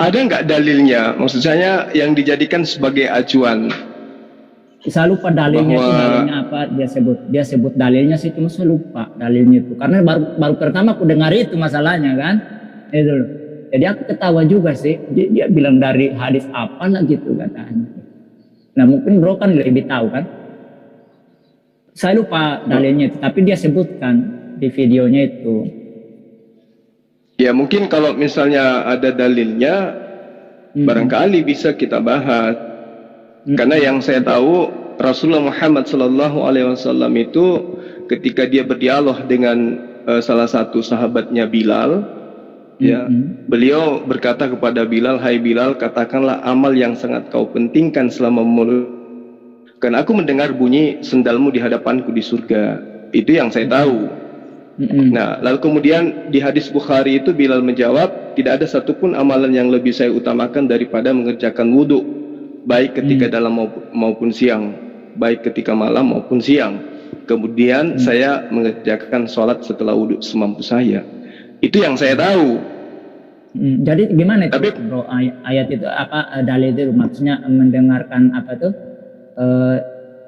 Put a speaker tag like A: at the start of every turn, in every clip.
A: ada nggak dalilnya? Maksud saya yang dijadikan sebagai acuan.
B: Saya lupa dalilnya itu, dalilnya apa dia sebut dalilnya sih, cuma saya lupa dalilnya itu karena baru pertama aku dengar itu masalahnya kan itu loh. Jadi aku ketawa juga sih, dia bilang dari hadis apa lah gitu katanya. Nah mungkin bro kan lebih tahu kan, saya lupa dalilnya itu tapi dia sebutkan di videonya itu.
A: Ya mungkin kalau misalnya ada dalilnya barangkali bisa kita bahas. Karena yang saya tahu Rasulullah Muhammad SAW itu ketika dia berdialog dengan salah satu sahabatnya Bilal, ya, beliau berkata kepada Bilal, hai Bilal, katakanlah amal yang sangat kau pentingkan selama karena aku mendengar bunyi sendalmu di hadapanku di surga. Itu yang saya tahu. Nah, lalu kemudian di hadis Bukhari itu Bilal menjawab, tidak ada satupun amalan yang lebih saya utamakan daripada mengerjakan wudhu, baik ketika dalam maupun siang, baik ketika malam maupun siang. Kemudian saya mengerjakan sholat setelah wudhu semampu saya. Itu yang saya tahu.
B: Jadi gimana itu, bro? Ayat itu apa, dalil itu maksudnya mendengarkan apa tuh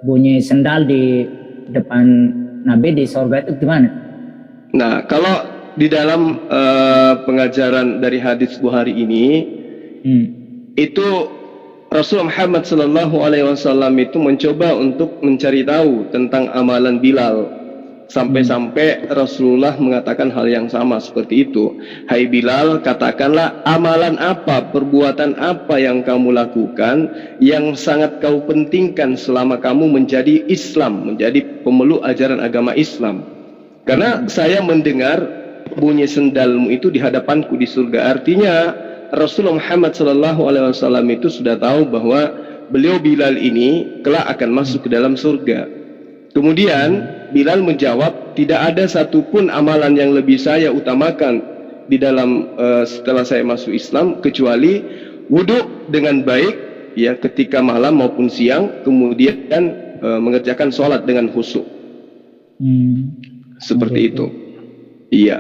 B: bunyi sendal di depan Nabi di sorga itu gimana?
A: Nah, kalau di dalam pengajaran dari hadis Bukhari ini, itu Rasulullah Muhammad SAW itu mencoba untuk mencari tahu tentang amalan Bilal, sampai-sampai Rasulullah mengatakan hal yang sama seperti itu. Hai Bilal, katakanlah amalan apa, perbuatan apa yang kamu lakukan yang sangat kau pentingkan selama kamu menjadi Islam, menjadi pemeluk ajaran agama Islam. Karena saya mendengar bunyi sendalmu itu di hadapanku di surga. Artinya Rasulullah Muhammad SAW itu sudah tahu bahwa beliau Bilal ini kelak akan masuk ke dalam surga. Kemudian Bilal menjawab, tidak ada satupun amalan yang lebih saya utamakan di dalam setelah saya masuk Islam kecuali wudhu dengan baik, ya, ketika malam maupun siang, kemudian mengerjakan sholat dengan khusyuk. Seperti itu. Iya.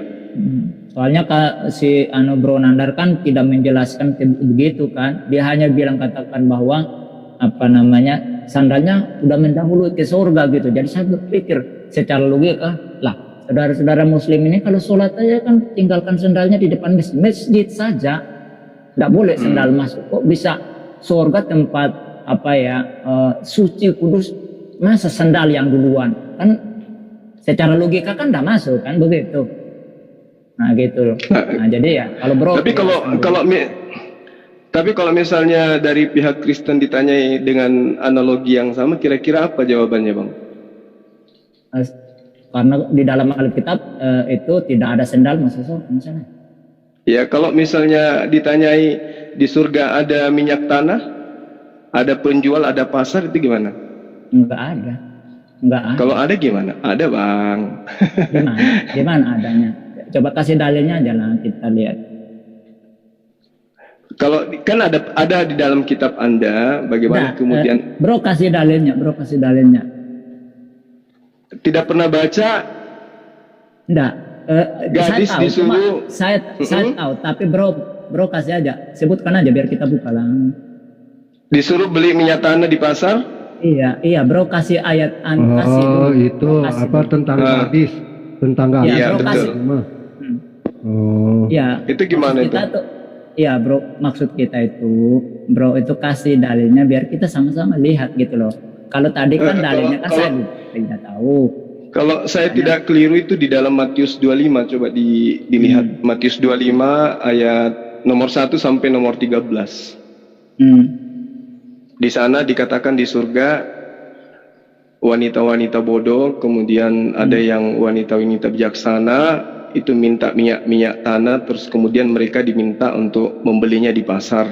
B: Soalnya si Bro Nandar kan tidak menjelaskan begitu kan. Dia hanya bilang katakan bahwa apa namanya sandalnya udah mendahului ke surga gitu. Jadi saya berpikir secara logika, lah saudara-saudara muslim ini kalau sholat aja kan tinggalkan sandalnya di depan masjid saja. Tidak boleh sandal masuk. Kok bisa surga tempat apa ya suci kudus, masa sandal yang duluan? Kan secara logika kan tidak masuk kan begitu. Nah gitu loh. Nah jadi ya kalau bro.
A: Tapi kalau misalnya dari pihak Kristen ditanyai dengan analogi yang sama, kira-kira apa jawabannya, Bang?
B: Karena di dalam Alkitab itu tidak ada sendal misalnya.
A: Ya kalau misalnya ditanyai di surga ada minyak tanah, ada penjual, ada pasar, itu gimana?
B: Enggak ada.
A: Kalau ada gimana? Ada, Bang.
B: Gimana adanya? Coba kasih dalilnya aja lah kita lihat.
A: Kalau kan ada di dalam kitab Anda, bagaimana kemudian?
B: Bro kasih dalilnya.
A: Tidak pernah baca?
B: Enggak.
A: Gadis
B: saya tahu,
A: disuruh.
B: Saya tahu, tapi bro kasih aja. Sebutkan aja biar kita buka lah.
A: Disuruh beli minyak tanah di pasar?
B: Iya, bro kasih ayat kasih dulu.
C: Oh, itu apa dulu. Tentang gadis, tentang gadis.
A: Iya, betul.
C: Oh.
B: Ya.
A: Itu gimana itu?
B: Iya, bro, maksud kita itu, bro itu kasih dalilnya biar kita sama-sama lihat gitu loh. Kalau tadi kan dalilnya kan saya tidak tahu.
A: Kalau saya tidak keliru itu di dalam Matius 25, coba dilihat. Matius 25 ayat nomor 1 sampai nomor 13. Di sana dikatakan di surga wanita-wanita bodoh, kemudian ada yang wanita-wanita bijaksana itu minta minyak tanah, terus kemudian mereka diminta untuk membelinya di pasar.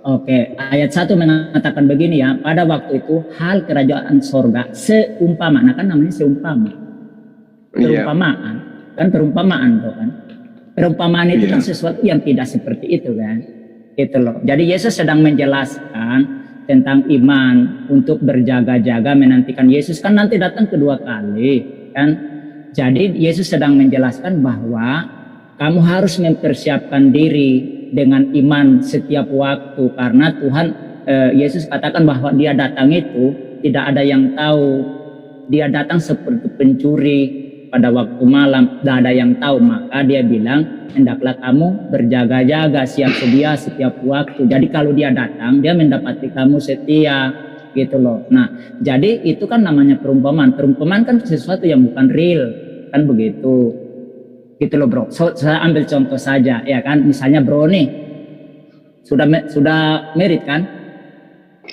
B: Oke, ayat 1 mengatakan begini ya, pada waktu itu hal kerajaan sorga seumpama, nah kan namanya seumpama, perumpamaan, kan perumpamaan tuh kan, perumpamaan itu kan sesuatu yang tidak seperti itu kan, gitu loh. Jadi Yesus sedang menjelaskan tentang iman untuk berjaga-jaga menantikan Yesus kan nanti datang kedua kali kan. Jadi Yesus sedang menjelaskan bahwa kamu harus mempersiapkan diri dengan iman setiap waktu, karena Tuhan Yesus katakan bahwa dia datang itu tidak ada yang tahu, dia datang seperti pencuri pada waktu malam, tidak ada yang tahu. Maka dia bilang, hendaklah kamu berjaga-jaga, siap sedia setiap waktu. Jadi kalau dia datang, dia mendapati kamu setia, gitu loh. Nah, jadi itu kan namanya perumpamaan. Perumpamaan kan sesuatu yang bukan real, kan begitu. Gitu loh bro. Saya ambil contoh saja, ya kan. Misalnya bro nih, sudah married kan?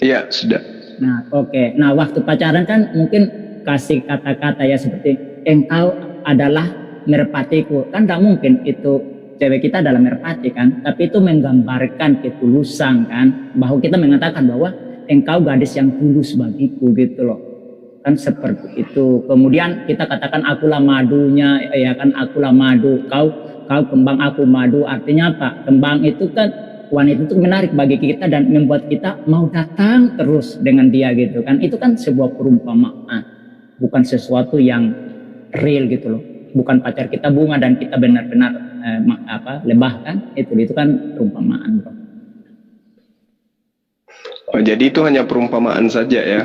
A: Iya, sudah.
B: Nah, oke. Nah, waktu pacaran kan mungkin kasih kata-kata ya seperti engkau adalah merpatiku. Kan tidak mungkin itu cewek kita adalah merpati kan, tapi itu menggambarkan ketulusan kan, bahwa kita mengatakan bahwa engkau gadis yang tulus bagiku, gitu loh. Kan seperti itu. Kemudian kita katakan akulah madunya, ya kan, akulah madu, kau kembang, aku madu. Artinya apa? Kembang itu kan, wanita itu menarik bagi kita dan membuat kita mau datang terus dengan dia, gitu kan. Itu kan sebuah perumpamaan, bukan sesuatu yang real, gitu loh. Bukan pacar kita bunga dan kita benar-benar lebah kan. Itu kan perumpamaan, bro.
A: Oh, jadi itu hanya perumpamaan saja ya?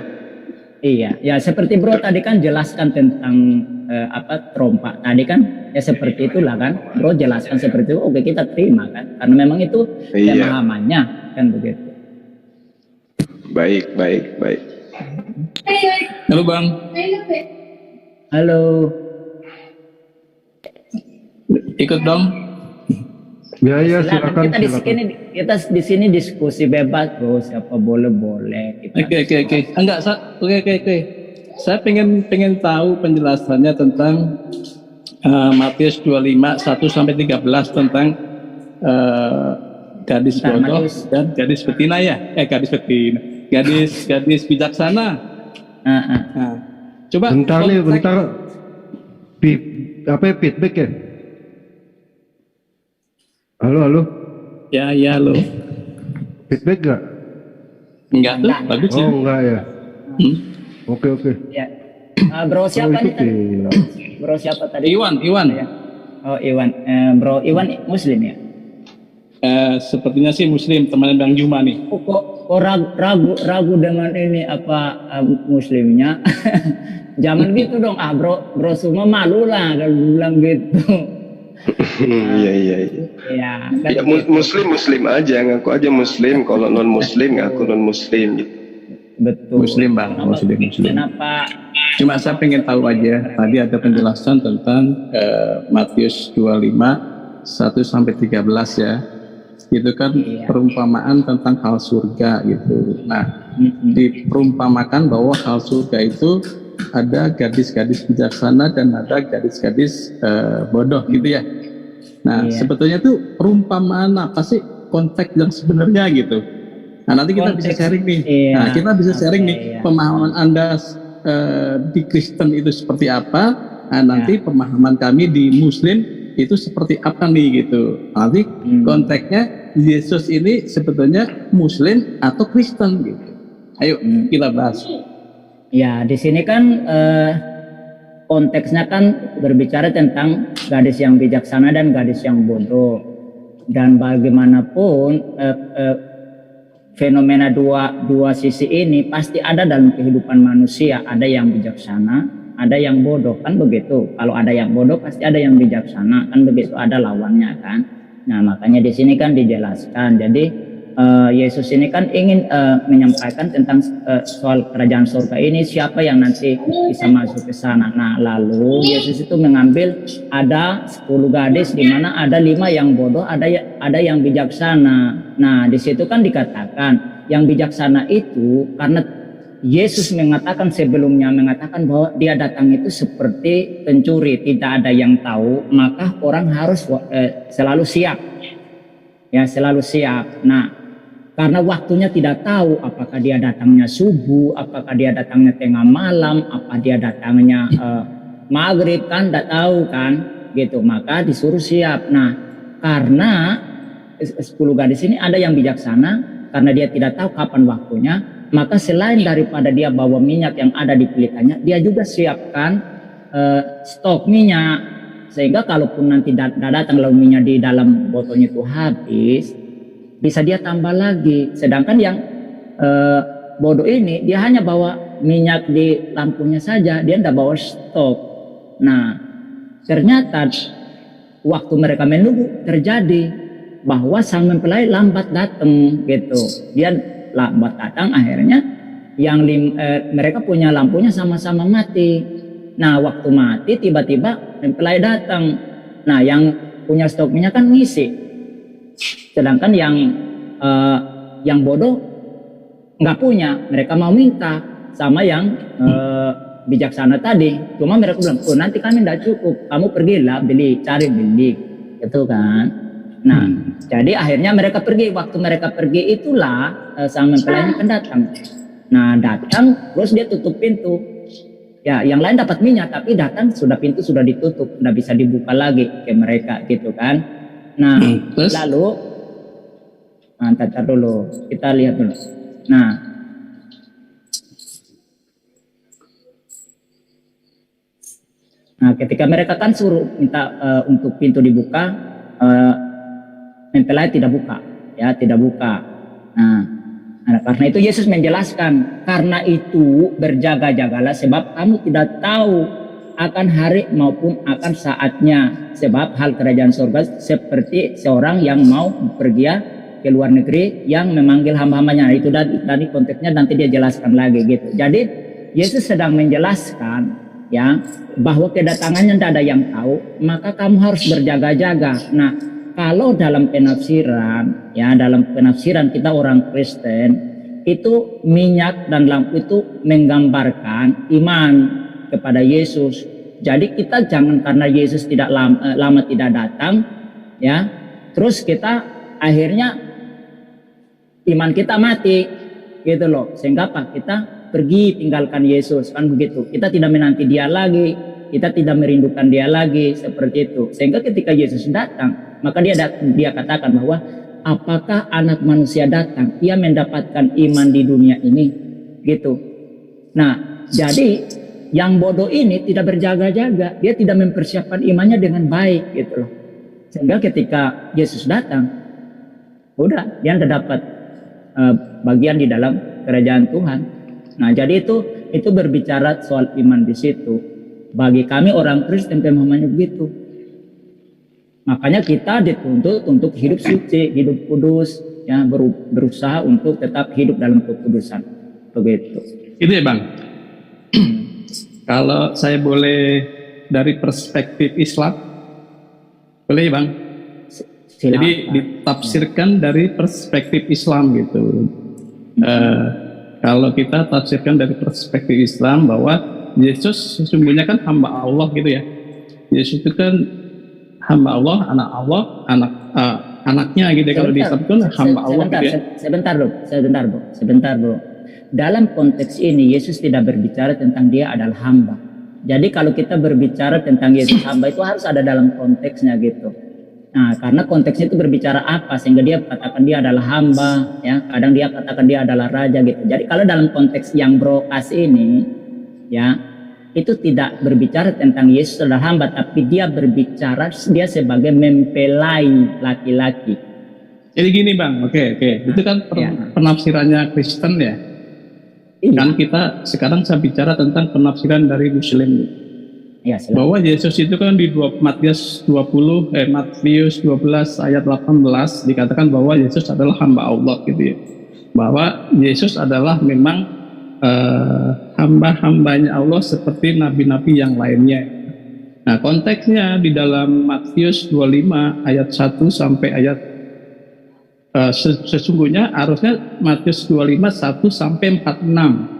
B: Iya, ya seperti bro tadi kan jelaskan tentang trompa tadi kan, ya seperti itulah kan, bro jelaskan seperti itu, oke kita terima kan, karena memang itu pemahamannya kan begitu.
A: Baik.
D: Halo Bang.
B: Halo.
D: Ikut dong.
C: Ya silakan.
B: Kita di sini diskusi bebas bro, siapa boleh.
D: Oke. Enggak, oke. Saya pengen tahu penjelasannya tentang Matius 25 1 sampai 13 tentang gadis bodoh dan gadis betina ya. Gadis bijaksana. Nah, coba
C: bentar. Feedback ya? Halo.
D: Ya, halo.
C: Feedback gak?
D: Enggak tuh, bagus ya.
C: Oh, enggak ya. Oke.
B: Ya. Bro siapa nih tadi? Bro siapa tadi?
D: Iwan.
B: Ya. Oh, Iwan. Bro Iwan Muslim ya?
D: Sepertinya sih Muslim, teman Bang Juma nih.
B: Kok ragu dengan ini Muslimnya? Jangan gitu dong, bro semua malu lah kalau bilang gitu.
A: Iya. Ya, muslim aja, ngaku aja muslim. Kalau non muslim ngaku non muslim gitu.
B: Betul.
D: Muslim Bang, muslim.
B: Kenapa?
D: Cuma saya pengen tahu aja. Tadi ada penjelasan tentang Matius 25 1 sampai 13 ya. Itu kan perumpamaan tentang hal surga gitu. Nah, diperumpamakan bahwa hal surga itu ada gadis-gadis bijaksana dan ada gadis-gadis bodoh gitu ya. Nah, sebetulnya tuh perumpamaan apa sih, konteks yang sebenarnya gitu. Nah, nanti kita bisa sharing nih. Nah, kita bisa sharing nih pemahaman Anda di Kristen itu seperti apa. Nah, nanti pemahaman kami di Muslim itu seperti apa nih gitu. Nanti konteksnya Yesus ini sebetulnya Muslim atau Kristen gitu. Ayo kita bahas.
B: Ya, di sini kan konteksnya kan berbicara tentang gadis yang bijaksana dan gadis yang bodoh. Dan bagaimanapun fenomena dua sisi ini pasti ada dalam kehidupan manusia. Ada yang bijaksana, ada yang bodoh, kan begitu. Kalau ada yang bodoh pasti ada yang bijaksana, kan begitu, ada lawannya kan. Nah, makanya di sini kan dijelaskan. Jadi Yesus ini kan ingin menyampaikan tentang soal kerajaan surga ini, siapa yang nanti bisa masuk ke sana. Nah, lalu Yesus itu mengambil ada 10 gadis, di mana ada 5 yang bodoh, ada yang bijaksana. Nah, di situ kan dikatakan yang bijaksana itu karena Yesus sebelumnya mengatakan bahwa dia datang itu seperti pencuri, tidak ada yang tahu, maka orang harus selalu siap. Ya, selalu siap. Nah, karena waktunya tidak tahu apakah dia datangnya subuh, apakah dia datangnya tengah malam, apa dia datangnya maghrib, kan tidak tahu kan, gitu. Maka disuruh siap. Nah, karena 10 gadis ini ada yang bijaksana, karena dia tidak tahu kapan waktunya, maka selain daripada dia bawa minyak yang ada di pelitanya, dia juga siapkan stok minyak, sehingga kalaupun nanti datang lalu minyak di dalam botolnya itu habis, bisa dia tambah lagi. Sedangkan yang bodoh ini dia hanya bawa minyak di lampunya saja, dia tidak bawa stok. Nah, ternyata waktu mereka menunggu terjadi bahwa sang mempelai lambat datang gitu. Dia lambat datang, akhirnya mereka punya lampunya sama-sama mati. Nah, waktu mati tiba-tiba mempelai datang. Nah, yang punya stok minyak kan ngisi. Sedangkan yang bodoh nggak punya, mereka mau minta sama yang bijaksana tadi. Cuma mereka bilang, oh nanti kami tidak cukup, kamu pergilah cari beli, gitu kan. Nah, jadi akhirnya mereka pergi. Waktu mereka pergi itulah sang mempelainya kan datang. Nah, datang terus dia tutup pintu. Ya, yang lain dapat minyak, tapi datang pintu sudah ditutup, tidak bisa dibuka lagi ke mereka, gitu kan. Nah, lalu, ntar dulu, kita lihat dulu. Nah, ketika mereka kan suruh minta untuk pintu dibuka, mempelai tidak buka, ya tidak buka. Nah, karena itu Yesus menjelaskan, karena itu berjaga-jagalah sebab kamu tidak tahu akan hari maupun akan saatnya. Sebab hal kerajaan surga seperti seorang yang mau pergi ke luar negeri yang memanggil hamba-hambanya. Nah, itu dari konteksnya nanti dia jelaskan lagi gitu. Jadi Yesus sedang menjelaskan ya bahwa kedatangannya tidak ada yang tahu, maka kamu harus berjaga-jaga. Nah, kalau dalam penafsiran kita orang Kristen itu minyak dan lampu itu menggambarkan iman kepada Yesus. Jadi kita jangan karena Yesus tidak lama tidak datang ya, terus kita akhirnya iman kita mati gitu loh, sehingga apa, kita pergi tinggalkan Yesus kan begitu. Kita tidak menanti dia lagi, kita tidak merindukan dia lagi seperti itu. Sehingga ketika Yesus datang, maka dia katakan bahwa apakah anak manusia datang, ia mendapatkan iman di dunia ini gitu. Nah, jadi yang bodoh ini tidak berjaga-jaga, dia tidak mempersiapkan imannya dengan baik gitu loh. Sehingga ketika Yesus datang, udah dia tidak dapat bagian di dalam kerajaan Tuhan. Nah, jadi itu berbicara soal iman di situ. Bagi kami orang Kristen pemahamannya begitu. Makanya kita dituntut untuk hidup suci, hidup kudus, ya berusaha untuk tetap hidup dalam kekudusan. Begitu.
D: Itu ya Bang. Kalau saya boleh dari perspektif Islam, boleh ya Bang?
B: Silakan.
D: Jadi ditafsirkan dari perspektif Islam gitu. Kalau kita tafsirkan dari perspektif Islam bahwa Yesus sesungguhnya kan hamba Allah gitu ya. Yesus itu kan hamba Allah, anaknya gitu ya. Kalau di Islam kan hamba Allah gitu ya.
B: Sebentar bro. Dalam konteks ini Yesus tidak berbicara tentang dia adalah hamba. Jadi kalau kita berbicara tentang Yesus hamba itu harus ada dalam konteksnya gitu. Nah, karena konteksnya itu berbicara apa sehingga dia katakan dia adalah hamba, ya. Kadang dia katakan dia adalah raja gitu. Jadi kalau dalam konteks yang bro kasih ini, ya, itu tidak berbicara tentang Yesus adalah hamba, tapi dia berbicara dia sebagai mempelai laki-laki.
D: Jadi gini Bang, oke. Itu kan penafsirannya Kristen ya.
B: Iya.
D: Kan kita sekarang saya bicara tentang penafsiran dari Muslim.
B: Ya,
D: bahwa Yesus itu kan di Matius 12 ayat 18 dikatakan bahwa Yesus adalah hamba Allah gitu ya. Bahwa Yesus adalah memang hamba-hambanya Allah seperti nabi-nabi yang lainnya. Nah, konteksnya di dalam Matius 25 ayat 1 sampai ayat sesungguhnya harusnya Matius 25 1 sampai 46.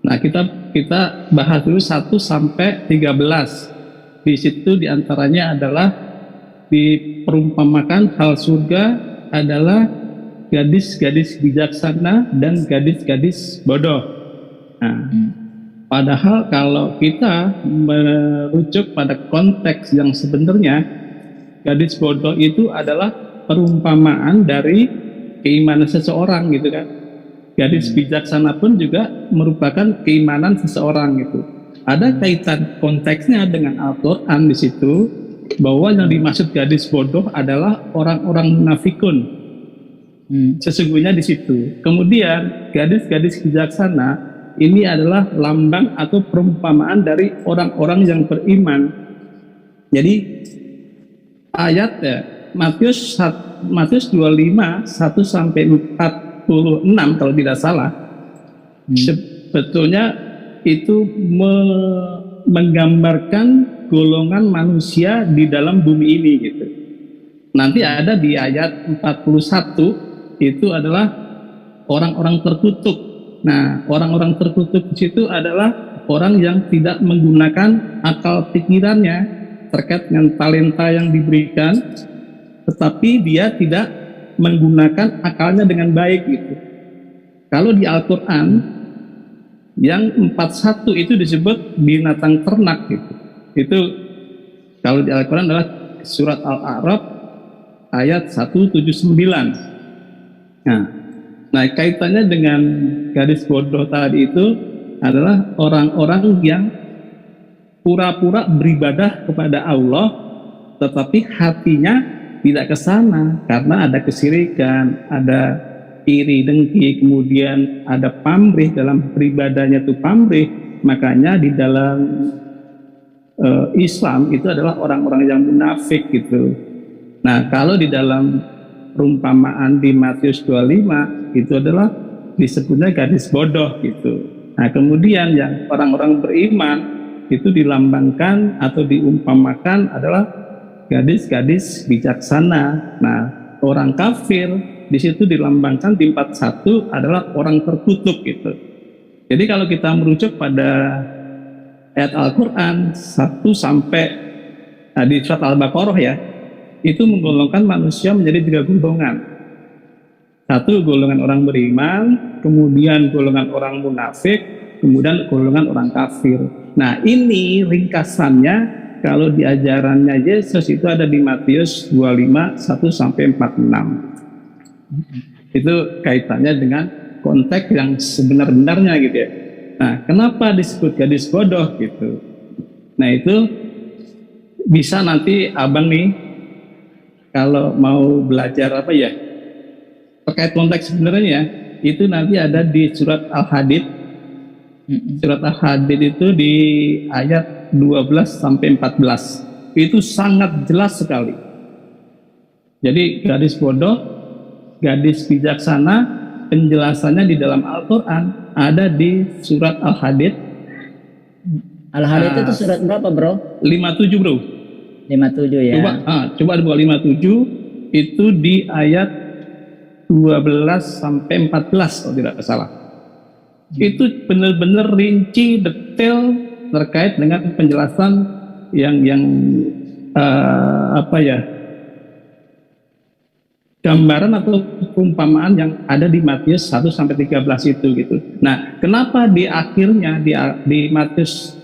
D: Nah, kita bahas dulu 1 sampai 13. Di situ diantaranya adalah diperumpamakan hal surga adalah gadis-gadis bijaksana dan gadis-gadis bodoh. Nah, padahal kalau kita merujuk pada konteks yang sebenarnya, gadis bodoh itu adalah perumpamaan dari keimanan seseorang gitu kan. Gadis bijaksana pun juga merupakan keimanan seseorang gitu. Ada kaitan konteksnya dengan Al-Quran di situ bahwa yang dimaksud gadis bodoh adalah orang-orang munafikun. Sesungguhnya di situ. Kemudian gadis-gadis bijaksana ini adalah lambang atau perumpamaan dari orang-orang yang beriman. Jadi ayat Matius 25 1 sampai 46 kalau tidak salah, sebetulnya itu menggambarkan golongan manusia di dalam bumi ini gitu. Nanti ada di ayat 41 itu adalah orang-orang terkutuk. Nah, orang-orang terkutuk di situ adalah orang yang tidak menggunakan akal pikirannya terkait dengan talenta yang diberikan, tetapi dia tidak menggunakan akalnya dengan baik gitu. Kalau di Al-Quran yang 41 itu disebut binatang ternak gitu. Itu kalau di Al-Quran adalah surat Al-A'raf ayat 179. Nah, kaitannya dengan gadis bodoh tadi itu adalah orang-orang yang pura-pura beribadah kepada Allah, tetapi hatinya tidak ke sana karena ada kesyirikan, ada iri dengki, kemudian ada pamrih dalam beribadahnya itu pamrih. Makanya di dalam Islam itu adalah orang-orang yang munafik gitu. Nah, kalau di dalam perumpamaan di Matius 25 itu adalah disebutnya gadis bodoh gitu. Nah, kemudian yang orang-orang beriman itu dilambangkan atau diumpamakan adalah gadis-gadis bijaksana. Nah, orang kafir di situ dilambangkan di 41 adalah orang terkutuk gitu. Jadi kalau kita merujuk pada ayat Al-Quran 1 sampai di surat Al-Baqarah ya, itu menggolongkan manusia menjadi 3 golongan. 1 golongan orang beriman, kemudian golongan orang munafik, kemudian golongan orang kafir. Nah, ini ringkasannya kalau di ajarannya Yesus itu ada di Matius 25 1 sampai 46. Itu kaitannya dengan konteks yang sebenar-benarnya gitu ya. Nah, kenapa disebut gadis bodoh gitu? Nah, itu bisa nanti abang nih kalau mau belajar apa ya terkait konteks sebenarnya, itu nanti ada di surat Al-Hadid. Surat Al-Hadid itu di ayat 12 sampai 14. Itu sangat jelas sekali. Jadi gadis bodoh, gadis bijaksana, penjelasannya di dalam Al-Quran ada di surat Al-Hadid.
B: Al-Hadid itu surat berapa, bro?
D: 57, bro.
B: 57 ya.
D: Coba buka 57 itu di ayat 12 sampai 14 kalau tidak salah. Itu benar-benar rinci detail terkait dengan penjelasan yang gambaran atau perumpamaan yang ada di Matius 1 sampai 13 itu gitu. Nah, kenapa di akhirnya di Matius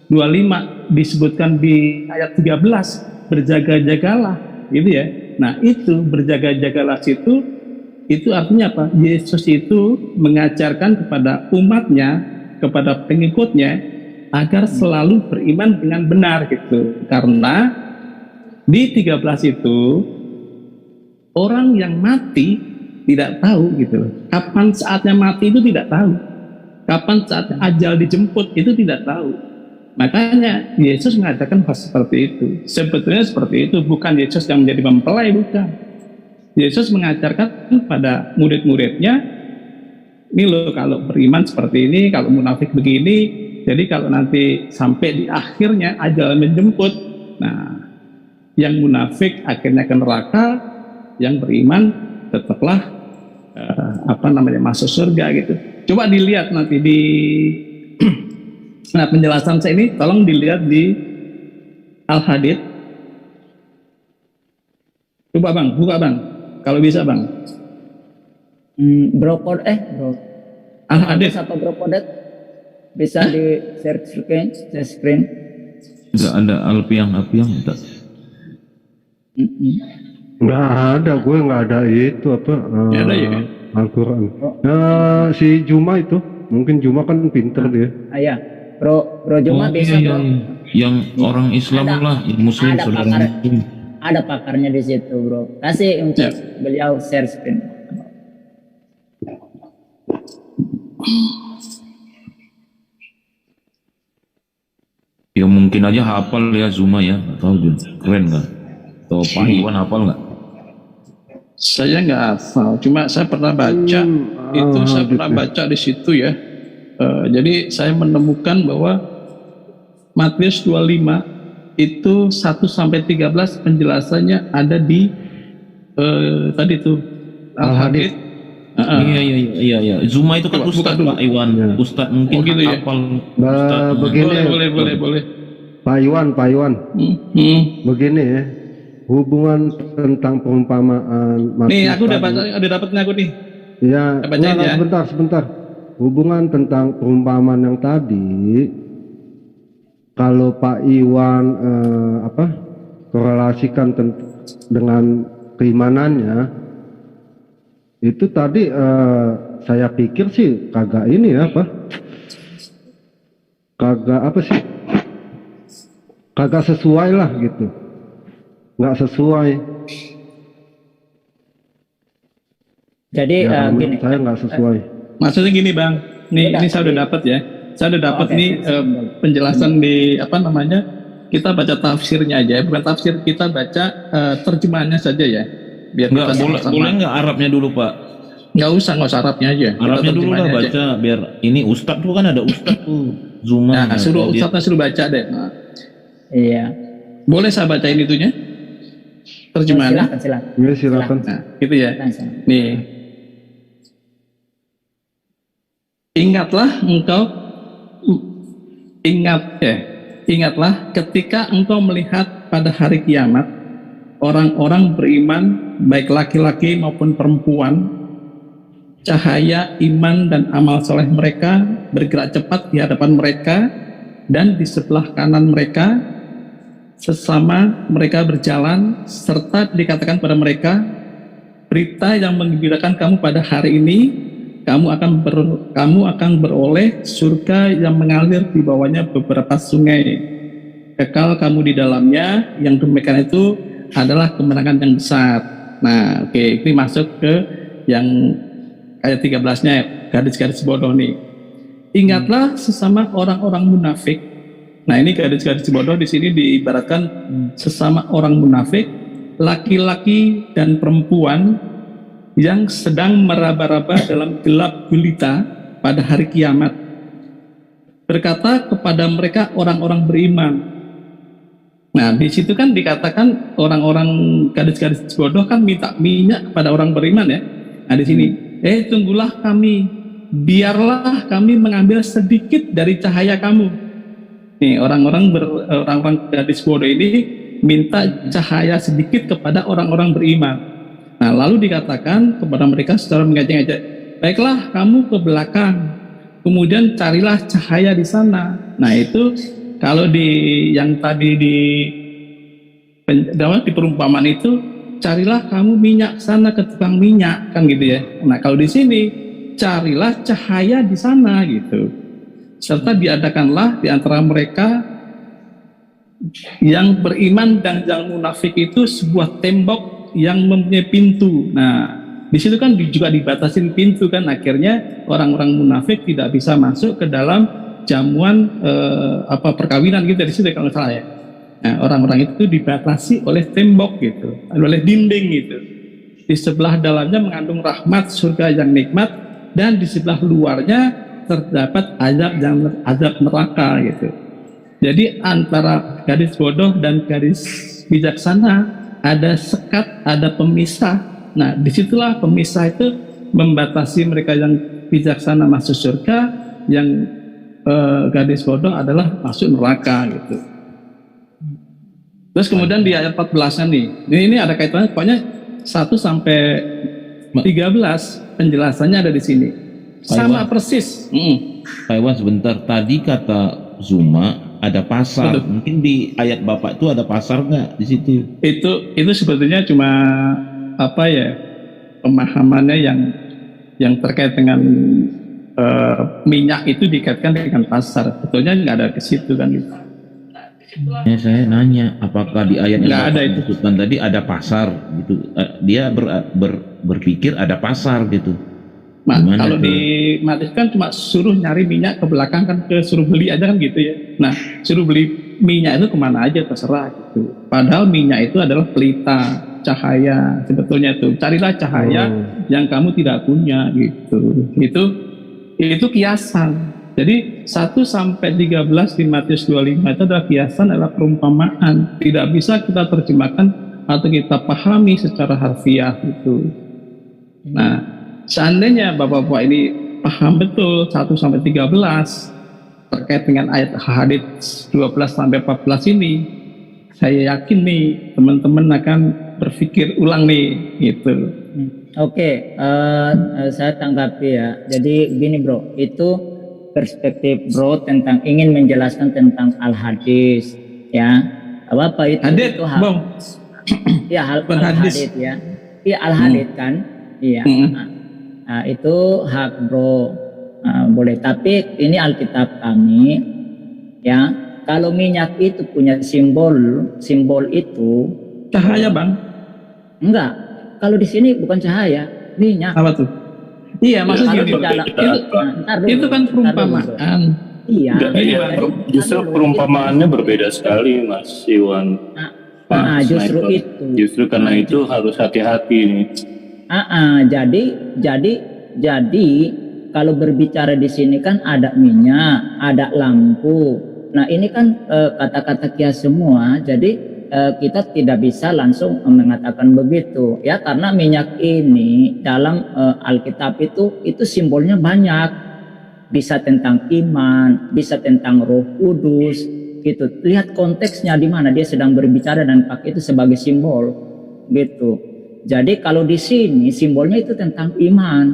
D: 25 disebutkan di ayat 13 berjaga-jagalah gitu ya. Nah, itu berjaga-jagalah itu artinya apa? Yesus itu mengajarkan kepada umatnya, kepada pengikutnya agar selalu beriman dengan benar gitu. Karena di 13 itu orang yang mati tidak tahu gitu. Kapan saatnya mati itu tidak tahu. Kapan saatnya ajal dijemput itu tidak tahu. Makanya Yesus mengatakan hal seperti itu. Sebetulnya seperti itu, bukan Yesus yang menjadi mempelai, bukan. Yesus mengajarkan kepada murid-muridnya, ini loh kalau beriman seperti ini, kalau munafik begini. Jadi kalau nanti sampai di akhirnya ajal menjemput, nah yang munafik akhirnya ke neraka, yang beriman tetaplah masuk surga gitu. Coba dilihat nanti di nah penjelasan saya ini tolong dilihat di Al-Hadid. Coba bang, buka bang, kalau bisa bang.
B: Bro.
D: Al-Hadid
B: apa bro Kodet? Bisa di share screen.
E: Enggak ada alpiang enggak.
C: Nggak ada, gue nggak ada itu apa
D: ada ya?
C: Al-Quran. Si Juma itu, mungkin Juma kan pinter dia.
B: Iya, Bro Juma bisa
E: iya. Yang orang Islam lah, yang Muslim, saudara Muslim.
B: Ada pakarnya di situ, bro. Kasih untuk beliau share screen.
E: Ya mungkin aja hafal ya Zuma ya, nggak tahu juga. Keren nggak? Atau Pak Iwan hafal nggak?
D: Saya nggak hafal, cuma saya pernah baca itu, saya pernah baca di situ ya. Jadi saya menemukan bahwa Matius 25 itu 1 sampai 13 penjelasannya ada di tadi itu Al-Hadith.
E: Iya. Zuma itu kan Ustadz Pak Iwan. Ya. Ustadz mungkin
D: gitu ya?
E: hafal.
C: Begini,
D: boleh.
C: Pak Iwan. Begini ya, hubungan tentang perumpamaan.
D: Nih, aku udah dapat nih aku nih.
C: Ya,
D: ya.
C: Sebentar. Hubungan tentang perumpamaan yang tadi, kalau Pak Iwan korelasikan dengan keimanannya, itu tadi saya pikir sih kagak ini kagak sesuai lah gitu, nggak sesuai.
B: Jadi
C: ya,
B: gini,
C: saya nggak sesuai.
D: Maksudnya gini Bang, ini saya udah dapat ya. Saya udah dapat nih penjelasan di kita baca tafsirnya aja, bukan tafsir, kita baca terjemahannya saja ya. Biar
E: boleh nggak Arabnya dulu Pak?
D: Nggak usah Arabnya aja.
E: Arabnya dulu lah baca aja. Biar ini Ustadz tuh kan ada Ustadz tuh Zuma.
D: Nah, Ustadznya suruh baca deh. Nah.
B: Iya.
D: Boleh saya bacain itunya? Terjemahannya?
C: Silakan.
D: Nah, gitu ya. Nih. Ingatlah ketika engkau melihat pada hari kiamat orang-orang beriman, baik laki-laki maupun perempuan, cahaya iman dan amal soleh mereka bergerak cepat di hadapan mereka dan di sebelah kanan mereka sesama mereka berjalan, serta dikatakan pada mereka, berita yang menggembirakan kamu pada hari ini, kamu akan beroleh surga yang mengalir di bawahnya beberapa sungai, kekal kamu di dalamnya, yang demikian itu adalah kemenangan yang besar. Nah, ini masuk ke yang ayat 13-nya, garis-garis bodoh nih. Ingatlah sesama orang-orang munafik. Nah, ini garis-garis bodoh di sini diibaratkan sesama orang munafik, laki-laki dan perempuan yang sedang meraba-raba dalam gelap gulita pada hari kiamat. Berkata kepada mereka orang-orang beriman. Nah, di situ kan dikatakan orang-orang gadis-gadis bodoh kan minta minyak kepada orang beriman ya. Nah, di sini, tunggulah kami, biarlah kami mengambil sedikit dari cahaya kamu. Nih, orang-orang gadis bodoh ini minta cahaya sedikit kepada orang-orang beriman. Nah, lalu dikatakan kepada mereka secara mengajak-ajak, baiklah kamu ke belakang, kemudian carilah cahaya di sana. Nah, itu kalau yang tadi di perumpamaan itu, carilah kamu minyak sana ke tukang minyak, kan gitu ya. Nah, kalau di sini carilah cahaya di sana gitu. Serta diadakanlah di antara mereka yang beriman dan yang munafik itu sebuah tembok yang mempunyai pintu. Nah, di situ kan juga dibatasin pintu kan, akhirnya orang-orang munafik tidak bisa masuk ke dalam jamuan perkawinan gitu di situ kalau salah ya. Nah, orang-orang itu dibatasi oleh tembok gitu, oleh dinding gitu. Di sebelah dalamnya mengandung rahmat surga yang nikmat, dan di sebelah luarnya terdapat azab neraka gitu. Jadi antara gadis bodoh dan gadis bijaksana ada sekat, ada pemisah. Nah, disitulah pemisah itu membatasi mereka yang bijaksana masuk surga, yang gadis bodoh adalah masuk neraka gitu. Terus kemudian di ayat 14-nya nih, ini ada kaitannya, pokoknya 1 sampai 13 penjelasannya ada di sini. Sama persis.
E: Pak Iwan sebentar, tadi kata Zuma ada pasar. Betul. Mungkin di ayat Bapak itu ada pasar nggak di situ?
D: Itu sebetulnya cuma pemahamannya yang terkait dengan minyak itu dikaitkan dengan pasar. Betulnya nggak ada ke situ kan gitu.
E: Ya, saya nanya apakah di ayat yang
D: Bapak
E: disebutkan tadi ada pasar gitu. Dia berpikir ada pasar gitu.
D: Kalau di Matius kan cuma suruh nyari minyak ke belakang kan, suruh beli aja kan gitu ya. Nah, suruh beli minyak itu kemana aja terserah gitu. Padahal minyak itu adalah pelita cahaya sebetulnya itu. Carilah cahaya yang kamu tidak punya gitu. Itu kiasan. Jadi 1 sampai 13 di Matius 25 itu adalah kiasan, adalah perumpamaan. Tidak bisa kita terjemahkan atau kita pahami secara harfiah gitu. Nah, seandainya Bapak-bapak ini paham betul 1 sampai 13 terkait dengan ayat hadits 12 sampai 14 ini, saya yakin nih teman-teman akan berpikir ulang nih gitu.
B: Oke, saya tanggapi ya. Jadi gini bro, itu perspektif bro tentang ingin menjelaskan tentang al-hadis ya. Apa itu?
D: Hadits,
B: itu hal,
D: bang.
B: ya al-hadis ya. Iya al-hadis kan. Iya. Nah, itu hak bro. Boleh, tapi ini Alkitab kami ya. Kalau minyak itu punya simbol itu
D: Cahaya bang?
B: enggak. Kalau di sini bukan cahaya, minyak.
D: Apa tuh? Iya, maksudnya
B: Kalau di dalam
D: itu kan perumpamaan.
B: Iya.
F: Justru perumpamaannya berbeda sekali, Mas Iwan.
B: Justru itu.
F: Justru karena itu harus hati-hati nih.
B: Jadi kalau berbicara di sini kan ada minyak, ada lampu. Nah ini kan kata-kata kias semua. Jadi kita tidak bisa langsung mengatakan begitu ya, karena minyak ini dalam Alkitab itu simbolnya banyak, bisa tentang iman, bisa tentang Roh Kudus gitu. Lihat konteksnya di mana dia sedang berbicara dan pakai itu sebagai simbol gitu. Jadi kalau di sini simbolnya itu tentang iman,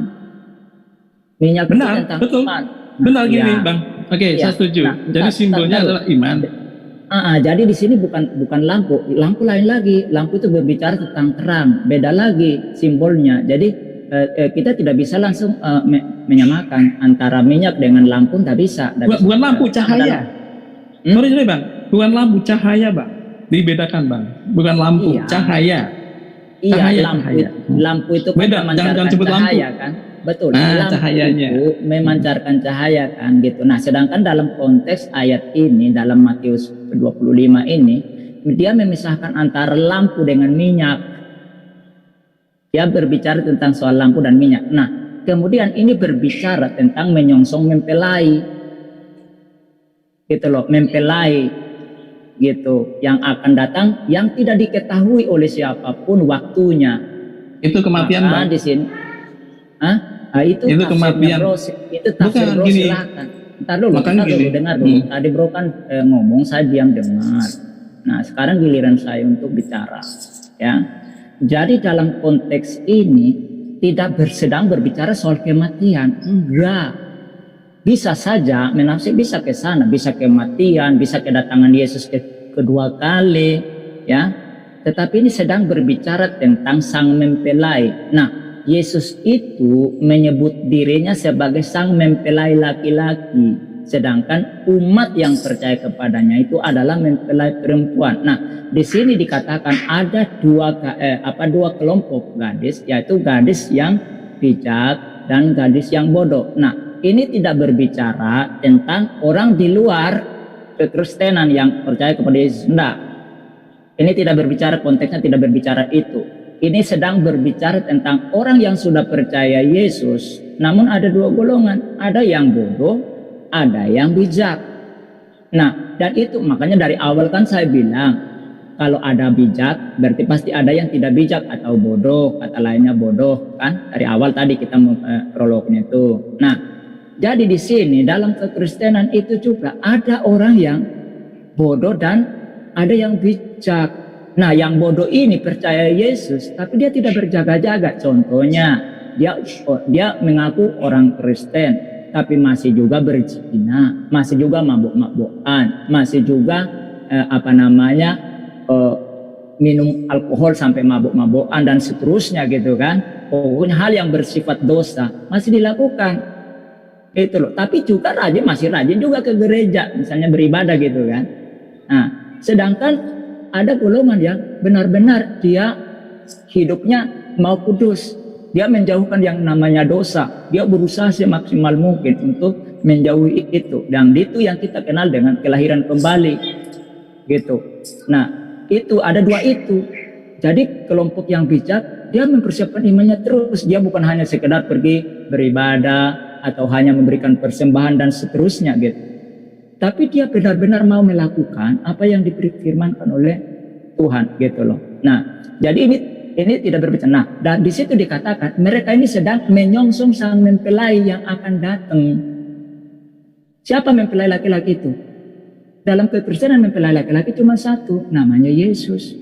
B: minyak
D: benar,
B: itu tentang
D: betul.
B: iman.
D: Benar gini bang. Oke, saya setuju. Jadi simbolnya adalah iman.
B: Jadi di sini bukan lampu lain lagi. Lampu itu berbicara tentang terang, beda lagi simbolnya. Jadi kita tidak bisa langsung menyamakan antara minyak dengan lampu, tidak bisa.
D: Bukan lampu, cahaya. Sorry bang, bukan lampu, cahaya bang. Dibedakan bang, bukan lampu, cahaya.
B: Iya,
D: cahaya,
B: lampu itu kan
D: beda, jangan sebut
B: cahaya
D: lampu.
B: Kan. Betul,
D: lampu cahayanya
B: itu memancarkan cahaya kan gitu. Nah, sedangkan dalam konteks ayat ini dalam Matius 25 ini dia memisahkan antara lampu dengan minyak. Dia berbicara tentang soal lampu dan minyak. Nah, kemudian ini berbicara tentang menyongsong mempelai. Gitu loh, mempelai gitu yang akan datang yang tidak diketahui oleh siapapun waktunya.
D: Itu kematian bang.
B: Di sini. Itu
D: kematian.
B: Bro, itu tafsir bro, silakan. Ntar dulu, dengar dulu. Tadi bro kan ngomong, saya diam dengar. Nah sekarang giliran saya untuk bicara. Ya, jadi dalam konteks ini tidak sedang berbicara soal kematian, enggak. Bisa saja menafsir, bisa ke sana, bisa kematian, bisa kedatangan Yesus kedua kali, ya. Tetapi ini sedang berbicara tentang sang mempelai. Nah, Yesus itu menyebut dirinya sebagai sang mempelai laki-laki, sedangkan umat yang percaya kepadanya itu adalah mempelai perempuan. Nah, di sini dikatakan ada dua kelompok gadis, yaitu gadis yang bijak dan gadis yang bodoh. Nah, ini tidak berbicara tentang orang di luar kekristenan yang percaya kepada Yesus. Enggak. Ini tidak berbicara, konteksnya tidak berbicara itu. Ini sedang berbicara tentang orang yang sudah percaya Yesus. Namun ada dua golongan, ada yang bodoh, ada yang bijak. Nah, dan itu makanya dari awal kan saya bilang, kalau ada bijak berarti pasti ada yang tidak bijak atau bodoh, kata lainnya bodoh kan. Dari awal tadi kita prolognya itu. Nah, jadi di sini dalam kekristenan itu juga ada orang yang bodoh dan ada yang bijak. Nah, yang bodoh ini percaya Yesus, tapi dia tidak berjaga-jaga. Contohnya, dia mengaku orang Kristen, tapi masih juga berzina, masih juga mabuk-mabukan, masih juga minum alkohol sampai mabuk-mabukan dan seterusnya gitu kan. Pokoknya hal yang bersifat dosa masih dilakukan. Itu loh. Tapi juga masih rajin juga ke gereja, misalnya beribadah gitu kan. Nah, sedangkan ada golongan yang benar-benar dia hidupnya mau kudus, dia menjauhkan yang namanya dosa. Dia berusaha semaksimal mungkin untuk menjauhi itu. Dan itu yang kita kenal dengan kelahiran kembali. Gitu. Nah, itu ada dua itu. Jadi kelompok yang bijak, dia mempersiapkan imannya terus. Dia bukan hanya sekedar pergi beribadah atau hanya memberikan persembahan dan seterusnya gitu. Tapi dia benar-benar mau melakukan apa yang difirmankan oleh Tuhan gitu loh. Nah, jadi ini tidak berbicara. Nah, dan di situ dikatakan mereka ini sedang menyongsong sang mempelai yang akan datang. Siapa mempelai laki-laki itu? Dalam kekristenan mempelai laki-laki cuma satu, namanya Yesus.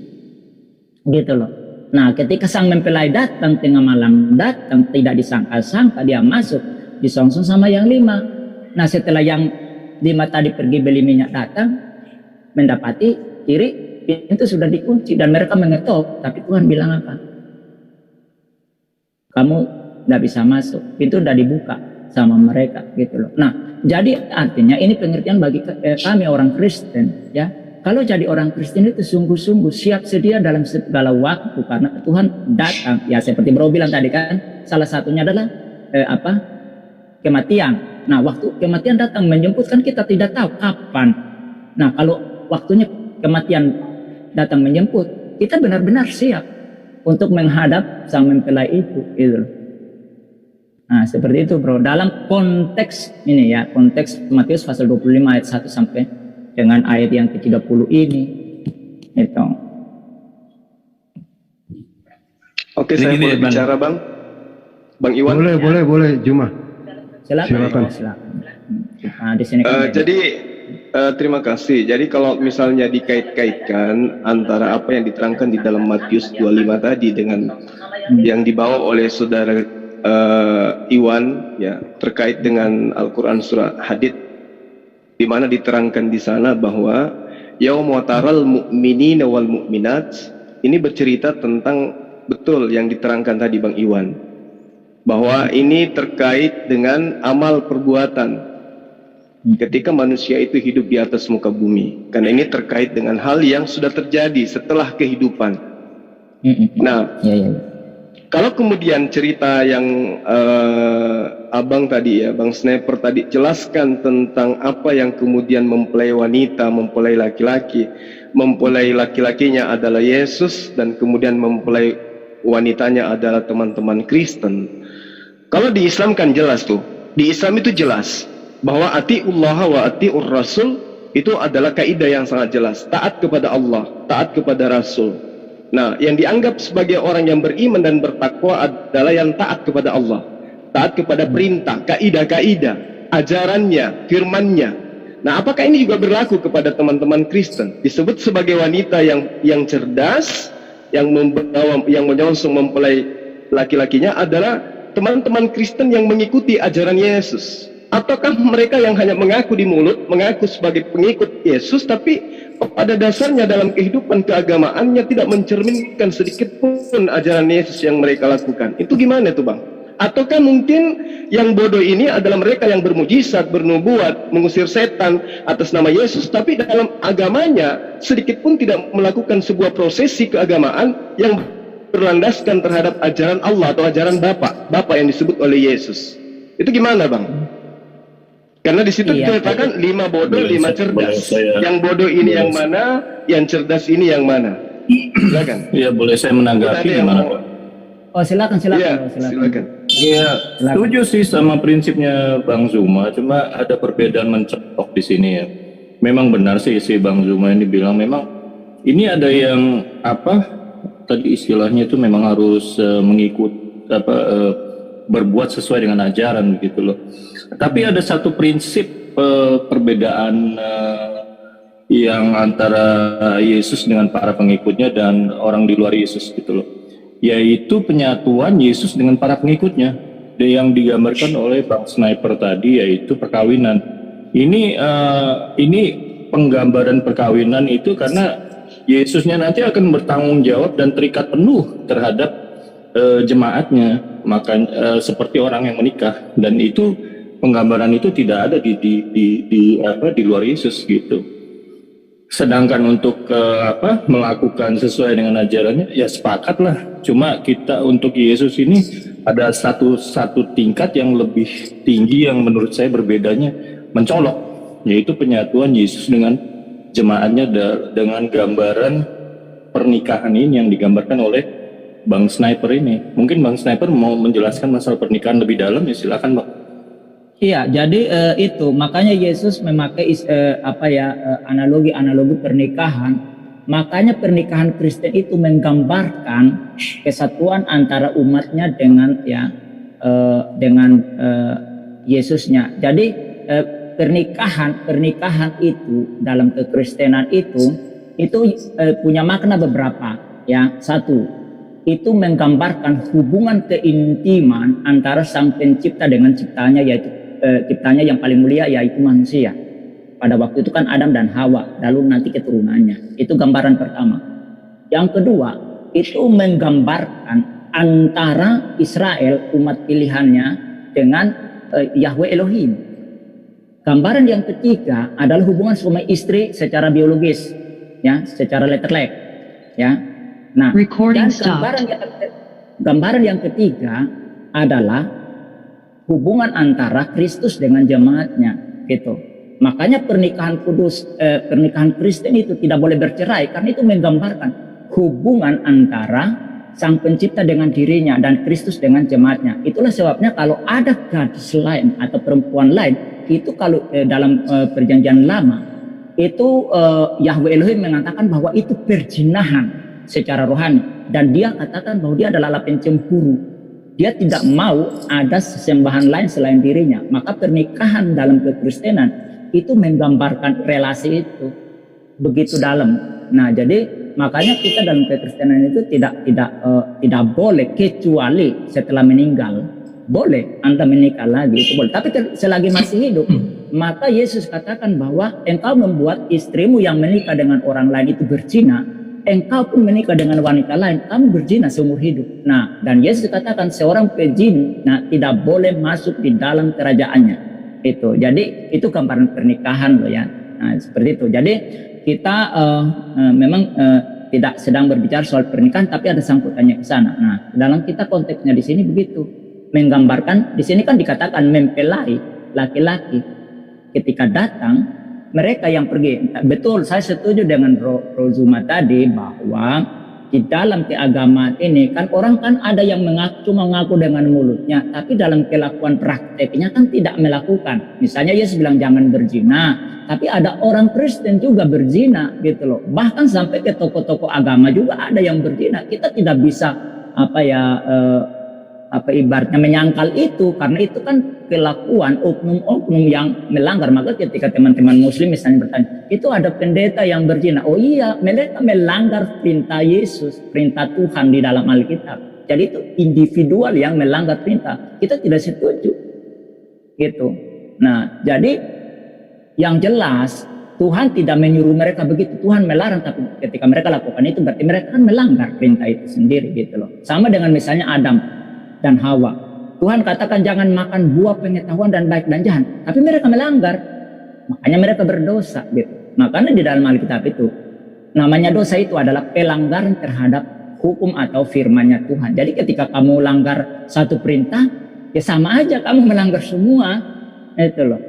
B: Gitu loh. Nah, ketika sang mempelai datang tengah malam, datang tidak disangka-sangka, dia masuk disongsong sama yang 5. Nah, setelah yang 5 tadi pergi beli minyak datang, mendapati kiri pintu sudah dikunci dan mereka mengetok, tapi Tuhan bilang apa? Kamu tidak bisa masuk, pintu sudah dibuka sama mereka gitu loh. Nah, jadi artinya ini pengertian bagi kami orang Kristen ya. Kalau jadi orang Kristen itu sungguh-sungguh siap sedia dalam segala waktu karena Tuhan datang. Ya seperti Bro bilang tadi kan, salah satunya adalah kematian. Nah, waktu kematian datang menjemput kan kita tidak tahu kapan. Nah, kalau waktunya kematian datang menjemput, kita benar-benar siap untuk menghadap sang mempelai itu gitu. Nah, seperti itu Bro. Dalam konteks ini ya, konteks Matius pasal 25 ayat 1 sampai dengan ayat yang ke-30 ini itu.
A: Oke, saya boleh bicara Bang Iwan?
C: Boleh, Juma.
B: Silakan. Nah, di sini kan
A: jadi terima kasih. Jadi kalau misalnya dikait-kaitkan antara apa yang diterangkan di dalam Matius 25 tadi dengan yang dibawa oleh saudara Iwan ya terkait dengan Al-Qur'an surah Hadid di mana diterangkan di sana bahwa yauma taral mu'minina wal mu'minat, ini bercerita tentang betul yang diterangkan tadi Bang Iwan, bahwa ini terkait dengan amal perbuatan ketika manusia itu hidup di atas muka bumi, karena ini terkait dengan hal yang sudah terjadi setelah kehidupan. Nah, kalau kemudian cerita yang abang tadi ya, Bang Sniper tadi jelaskan tentang apa yang kemudian mempelai wanita, mempelai laki-laki, mempelai laki-lakinya adalah Yesus dan kemudian mempelai wanitanya adalah teman-teman Kristen. Kalau di Islam kan jelas tuh, di Islam itu jelas bahwa atiullah wa atiur rasul itu adalah kaidah yang sangat jelas, taat kepada Allah, taat kepada Rasul. Nah, yang dianggap sebagai orang yang beriman dan bertakwa adalah yang taat kepada Allah, taat kepada perintah, kaidah-kaidah, ajarannya, firmannya. Nah, apakah ini juga berlaku kepada teman-teman Kristen? Disebut sebagai wanita yang cerdas, yang menyongsong mempelai laki-lakinya adalah teman-teman Kristen yang mengikuti ajaran Yesus. Ataukah mereka yang hanya mengaku di mulut, mengaku sebagai pengikut Yesus, tapi pada dasarnya dalam kehidupan keagamaannya tidak mencerminkan sedikit pun ajaran Yesus yang mereka lakukan? Itu gimana tuh Bang? Ataukah mungkin yang bodoh ini adalah mereka yang bermujizat, bernubuat, mengusir setan atas nama Yesus, tapi dalam agamanya sedikit pun tidak melakukan sebuah prosesi keagamaan yang berlandaskan terhadap ajaran Allah atau ajaran Bapa yang disebut oleh Yesus? Itu gimana Bang? Karena di situ dikatakan 5 bodoh, 5 cerdas. Yang bodoh ini yang mana, yang cerdas ini yang mana? Silakan.
F: Iya, boleh saya menanggapi gimana Pak?
B: Oh, silakan.
A: Iya, silakan.
F: Iya, setuju sih sama prinsipnya Bang Zuma, cuma ada perbedaan mencetok di sini ya. Memang benar sih si Bang Zuma ini bilang memang ini ada yang tadi istilahnya itu memang harus mengikut berbuat sesuai dengan ajaran gitu loh. Tapi ada satu prinsip perbedaan yang antara Yesus dengan para pengikutnya dan orang di luar Yesus gitu loh, yaitu penyatuan Yesus dengan para pengikutnya yang digambarkan oleh Bang Sniper tadi, yaitu perkawinan. Ini penggambaran perkawinan itu karena Yesusnya nanti akan bertanggung jawab dan terikat penuh terhadap jemaatnya, maka seperti orang yang menikah, dan itu penggambaran itu tidak ada di luar Yesus gitu. Sedangkan untuk melakukan sesuai dengan ajarannya ya sepakatlah. Cuma kita untuk Yesus ini ada satu tingkat yang lebih tinggi yang menurut saya berbedanya mencolok, yaitu penyatuan Yesus dengan jemaatnya dengan gambaran pernikahan ini yang digambarkan oleh Bang Sniper ini. Mungkin Bang Sniper mau menjelaskan masalah pernikahan lebih dalam, ya silakan Bang.
B: Iya, jadi itu makanya Yesus memakai analogi pernikahan. Makanya pernikahan Kristen itu menggambarkan kesatuan antara umatnya dengan Yesusnya. Jadi pernikahan itu dalam kekristenan itu punya makna beberapa. Ya, satu, itu menggambarkan hubungan keintiman antara Sang Pencipta dengan ciptanya, yaitu ciptanya yang paling mulia, yaitu manusia. Pada waktu itu kan Adam dan Hawa, lalu nanti keturunannya. Itu gambaran pertama. Yang kedua, itu menggambarkan antara Israel, umat pilihannya, dengan Yahweh Elohim. Gambaran yang ketiga adalah hubungan suami istri secara biologis, ya, secara letterlek, ya. Nah, dan gambaran yang ketiga adalah hubungan antara Kristus dengan jemaatnya, gitu. Makanya pernikahan Kristen itu tidak boleh bercerai, karena itu menggambarkan hubungan antara Sang Pencipta dengan dirinya dan Kristus dengan jemaatnya. Itulah sebabnya kalau ada gadis lain atau perempuan lain, itu kalau dalam perjanjian lama, itu Yahweh Elohim mengatakan bahwa itu perzinahan secara rohani, dan dia katakan bahwa dia adalah pencemburu. Dia tidak mau ada sesembahan lain selain dirinya. Maka pernikahan dalam kekristenan itu menggambarkan relasi itu begitu dalam. Nah, jadi makanya kita dalam kekristenan itu tidak boleh, kecuali setelah meninggal. Boleh Anda menikah lagi, itu boleh. Tapi selagi masih hidup, maka Yesus katakan bahwa engkau membuat istrimu yang menikah dengan orang lain itu berzina, engkau pun menikah dengan wanita lain, kamu berzina seumur hidup. Nah, dan Yesus katakan seorang pezina tidak boleh masuk di dalam kerajaannya. Itu, jadi itu gambaran pernikahan loh ya. Nah, seperti itu. Jadi kita memang tidak sedang berbicara soal pernikahan, tapi ada sangkutannya ke sana. Nah, dalam kita konteksnya di sini begitu, menggambarkan di sini kan dikatakan mempelai laki-laki ketika datang, mereka yang pergi. Betul, saya setuju dengan Bro Zuma tadi bahwa di dalam keagamaan ini kan orang kan ada yang cuma mengaku dengan mulutnya, tapi dalam kelakuan prakteknya kan tidak melakukan. Misalnya Yesus bilang jangan berzina, tapi ada orang Kristen juga berzina gitu loh. Bahkan sampai ke tokoh-tokoh agama juga ada yang berzina. Kita tidak bisa ibaratnya menyangkal itu, karena itu kan kelakuan oknum-oknum yang melanggar. Maka ketika teman-teman muslim misalnya bertanya, itu ada pendeta yang berzina, oh iya, mereka melanggar perintah Yesus, perintah Tuhan di dalam Alkitab. Jadi itu individual yang melanggar perintah, kita tidak setuju gitu. Nah, jadi yang jelas Tuhan tidak menyuruh mereka begitu, Tuhan melarang, tapi ketika mereka lakukan itu berarti mereka kan melanggar perintah itu sendiri gitu loh. Sama dengan misalnya Adam dan Hawa. Tuhan katakan jangan makan buah pengetahuan dan baik dan jahat, tapi mereka melanggar. Makanya mereka berdosa gitu. Makanya di dalam Alkitab itu namanya dosa itu adalah pelanggaran terhadap hukum atau firman-Nya Tuhan. Jadi ketika kamu langgar satu perintah, ya sama aja kamu melanggar semua. Itu loh.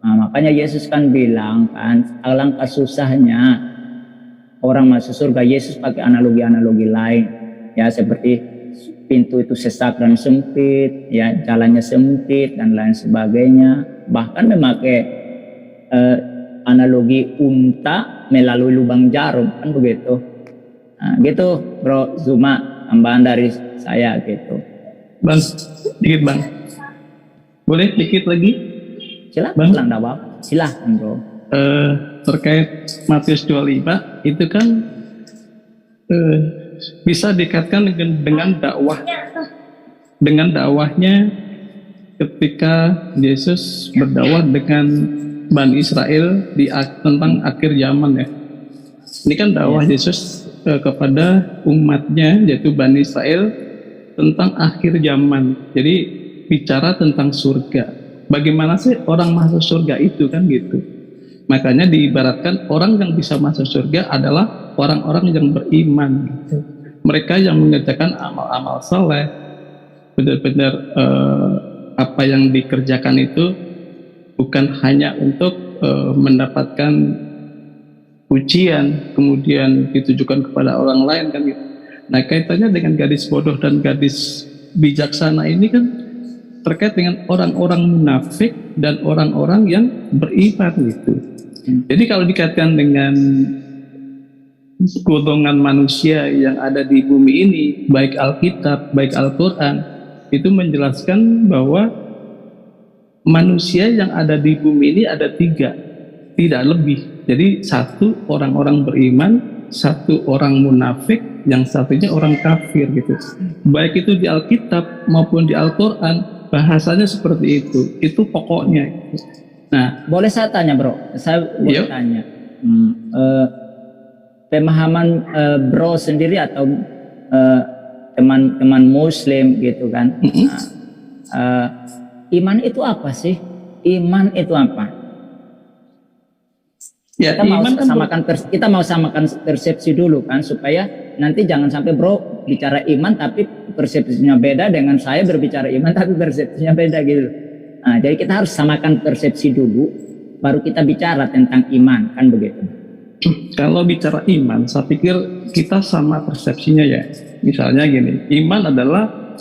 B: Nah, makanya Yesus kan bilang kan, alangkah susahnya orang masuk surga. Yesus pakai analogi-analogi lain. Ya seperti pintu itu sesak dan sempit, ya jalannya sempit dan lain sebagainya. Bahkan memakai analogi unta melalui lubang jarum, kan begitu. Nah, gitu Bro Zuma, tambahan dari saya gitu.
D: Bang, dikit Bang. Boleh dikit lagi?
B: Silakan Bang. Silakan Bro.
D: Terkait Matius 25 itu kan bisa dikaitkan dengan dakwahnya ketika Yesus berdakwah dengan Bani Israel tentang akhir zaman ya. Ini kan dakwah Yesus kepada umatnya yaitu Bani Israel tentang akhir zaman. Jadi bicara tentang surga. Bagaimana sih orang masuk surga itu kan gitu. Makanya diibaratkan orang yang bisa masuk surga adalah orang-orang yang beriman gitu. Mereka yang mengerjakan amal-amal saleh, benar-benar apa yang dikerjakan itu bukan hanya untuk mendapatkan pujian kemudian ditujukan kepada orang lain kan gitu. Nah, kaitannya dengan gadis bodoh dan gadis bijaksana ini kan terkait dengan orang-orang munafik dan orang-orang yang beriman gitu. Jadi kalau dikaitkan dengan golongan manusia yang ada di bumi ini, baik Alkitab, baik Al-Quran, itu menjelaskan bahwa manusia yang ada di bumi ini ada 3, tidak lebih. Jadi satu orang-orang beriman, satu orang munafik, yang satunya orang kafir gitu. Baik itu di Alkitab maupun di Al-Quran, bahasanya seperti itu. Itu pokoknya. Nah,
B: boleh saya tanya bro? Saya boleh tanya. Pemahaman bro sendiri atau teman-teman Muslim gitu kan? Iman itu apa sih? Iman itu apa? Ya, kita mau samakan persepsi dulu kan, supaya nanti jangan sampai bro bicara iman tapi persepsinya beda dengan saya berbicara iman tapi persepsinya beda gitu. Nah, jadi kita harus samakan persepsi dulu, baru kita bicara tentang iman kan begitu.
D: Kalau bicara iman, saya pikir kita sama persepsinya ya. Misalnya gini, iman adalah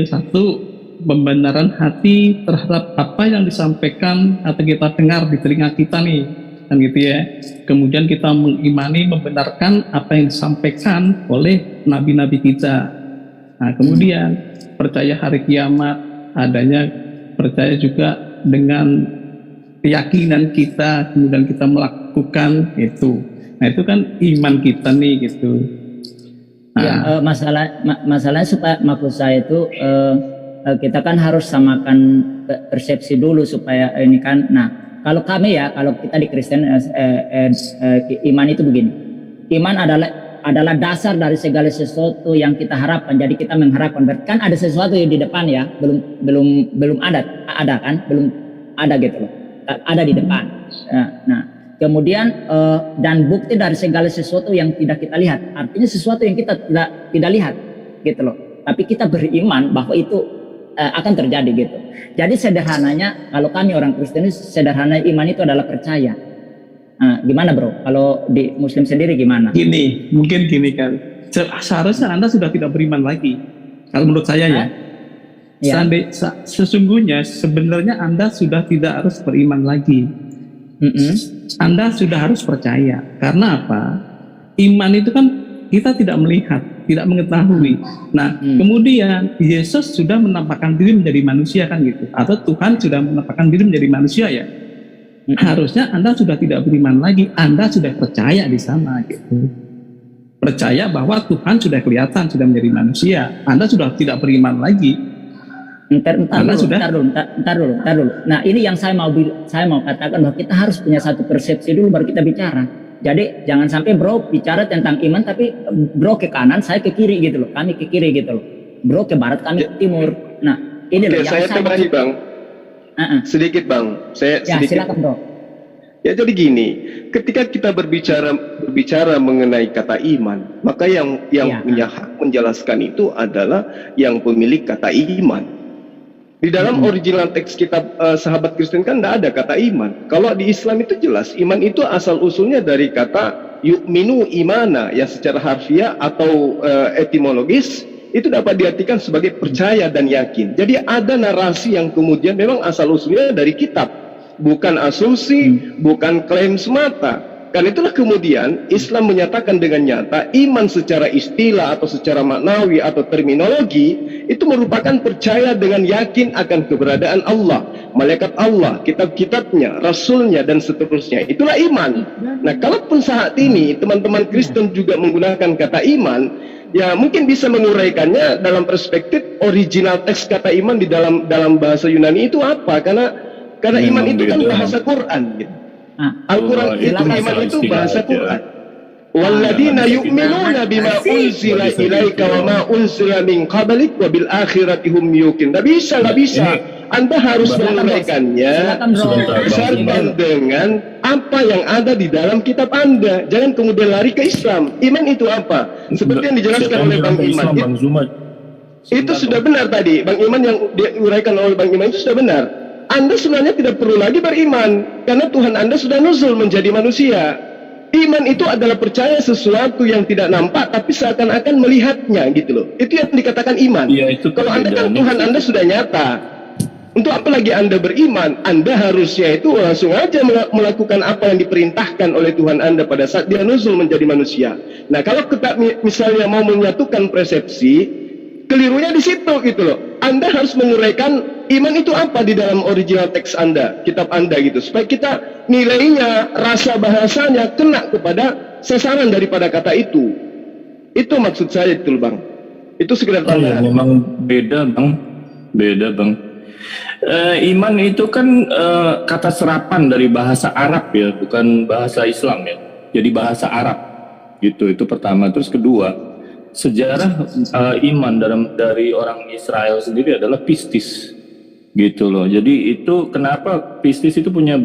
D: satu pembenaran hati terhadap apa yang disampaikan atau kita dengar di telinga kita nih, kan gitu ya. Kemudian kita mengimani, membenarkan apa yang disampaikan oleh nabi-nabi kita. Nah, kemudian percaya hari kiamat adanya, percaya juga dengan keyakinan kita, kemudian kita melakukan itu. Nah, itu kan iman kita nih gitu. Nah,
B: masalahnya supaya maksud saya itu kita kan harus samakan persepsi dulu supaya ini kan. Nah, kalau kami ya, kalau kita di Kristen iman itu begini. Iman adalah dasar dari segala sesuatu yang kita harapkan. Jadi kita mengharapkan, kan ada sesuatu yang di depan ya, belum ada kan, belum ada gitu loh, ada di depan. Nah, kemudian dan bukti dari segala sesuatu yang tidak kita lihat, artinya sesuatu yang kita tidak lihat gitu loh. Tapi kita beriman bahwa itu akan terjadi gitu. Jadi sederhananya, kalau kami orang Kristen, sederhana iman itu adalah percaya. Gimana bro? Kalau di Muslim sendiri gimana?
D: Mungkin gini kan. Seharusnya Anda sudah tidak beriman lagi. Kalau menurut saya ya. Sesungguhnya sebenarnya Anda sudah tidak harus beriman lagi. Anda sudah harus percaya. Karena apa? Iman itu kan kita tidak melihat, tidak mengetahui. Nah, kemudian Yesus sudah menampakkan diri menjadi manusia kan gitu. Atau Tuhan sudah menampakkan diri menjadi manusia ya. Harusnya Anda sudah tidak beriman lagi, Anda sudah percaya di sana gitu. Percaya bahwa Tuhan sudah kelihatan, sudah menjadi manusia. Anda sudah tidak beriman lagi.
B: Entar dulu. Nah, ini yang saya mau katakan, bahwa kita harus punya satu persepsi dulu baru kita bicara. Jadi jangan sampai bro bicara tentang iman tapi bro ke kanan, saya ke kiri gitu loh. Kami ke kiri gitu loh. Bro ke barat, kami ke timur. Nah, ini loh yang
A: saya tambahi Bang. Sedikit Bang, sedikit.
B: Silakan bro.
A: Ya, jadi gini, ketika kita berbicara mengenai kata iman, maka yang punya hak menjelaskan itu adalah yang pemilik kata iman. Di dalam original teks kitab sahabat Kristen kan tidak ada kata iman. Kalau di Islam itu jelas, iman itu asal usulnya dari kata yu'minu imana, yang secara harfiah atau etimologis itu dapat diartikan sebagai percaya dan yakin. Jadi ada narasi yang kemudian memang asal usulnya dari kitab, bukan asumsi, bukan klaim semata. Karena itulah kemudian Islam menyatakan dengan nyata iman secara istilah atau secara maknawi atau terminologi itu merupakan percaya dengan yakin akan keberadaan Allah, malaikat Allah, kitab-kitabnya, rasulnya dan seterusnya. Itulah iman. Nah, kalaupun saat ini teman-teman Kristen juga menggunakan kata iman, ya mungkin bisa menguraikannya dalam perspektif original teks kata iman di dalam bahasa Yunani itu apa? Karena iman itu kan bahasa Quran gitu. Al-Quran itu iman itu bahasa Quran. Walladzina yu'minuna bima unzila ilaika wa ma unzila min qablik wa bil akhirati hum yuqin. Enggak bisa. Anda harus menguraikannya berdasarkan dengan apa yang ada di dalam kitab Anda. Jangan kemudian lari ke Islam. Iman itu apa? Seperti yang dijelaskan oleh Bang Iman. Itu sudah benar tadi, Bang Iman, yang diuraikan oleh Bang Iman itu sudah benar. Anda sebenarnya tidak perlu lagi beriman, karena Tuhan Anda sudah nuzul menjadi manusia. Iman itu adalah percaya sesuatu yang tidak nampak, tapi seakan-akan melihatnya gitu loh. Itu yang dikatakan iman.
F: Ya, itu
A: kalau Anda kan Tuhan Anda sudah nyata. Untuk apa lagi Anda beriman? Anda harusnya itu langsung aja melakukan apa yang diperintahkan oleh Tuhan Anda pada saat dia nuzul menjadi manusia. Nah, kalau kita misalnya mau menyatukan persepsi, kelirunya di situ gitu loh. Anda harus menguraikan iman itu apa di dalam original teks Anda, kitab Anda gitu, supaya kita nilainya, rasa bahasanya kena kepada sasaran daripada kata itu. Itu maksud saya itu, Bang. Itu sekedar tambahan.
F: Memang beda, Bang. Beda, Bang. Iman itu kan kata serapan dari bahasa Arab ya, bukan bahasa Islam ya. Jadi bahasa Arab gitu. Itu pertama. Terus kedua, sejarah iman dari orang Israel sendiri adalah pistis gitu loh. Jadi itu kenapa pistis itu punya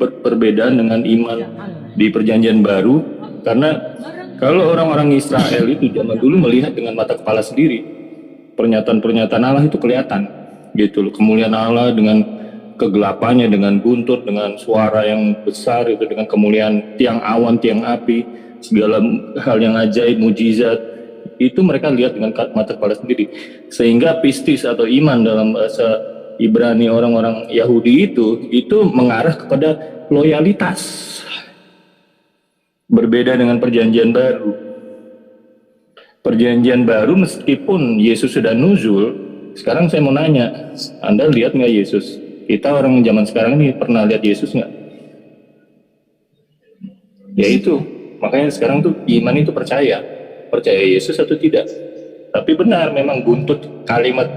F: perbedaan dengan iman di Perjanjian Baru, karena kalau orang-orang Israel itu zaman dulu melihat dengan mata kepala sendiri, pernyataan-pernyataan Allah itu kelihatan gitu loh, kemuliaan Allah dengan kegelapannya, dengan buntut, dengan suara yang besar itu, dengan kemuliaan tiang awan, tiang api, segala hal yang ajaib, mujizat, itu mereka lihat dengan mata kepala sendiri. Sehingga pistis atau iman dalam bahasa Ibrani orang-orang Yahudi itu mengarah kepada loyalitas. Berbeda dengan Perjanjian Baru. Perjanjian Baru meskipun Yesus sudah nuzul, sekarang saya mau nanya, Anda lihat nggak Yesus? Kita orang zaman sekarang ini pernah lihat Yesus nggak? Ya itu, makanya sekarang tuh iman itu percaya Yesus atau tidak. Tapi benar, memang buntut kalimat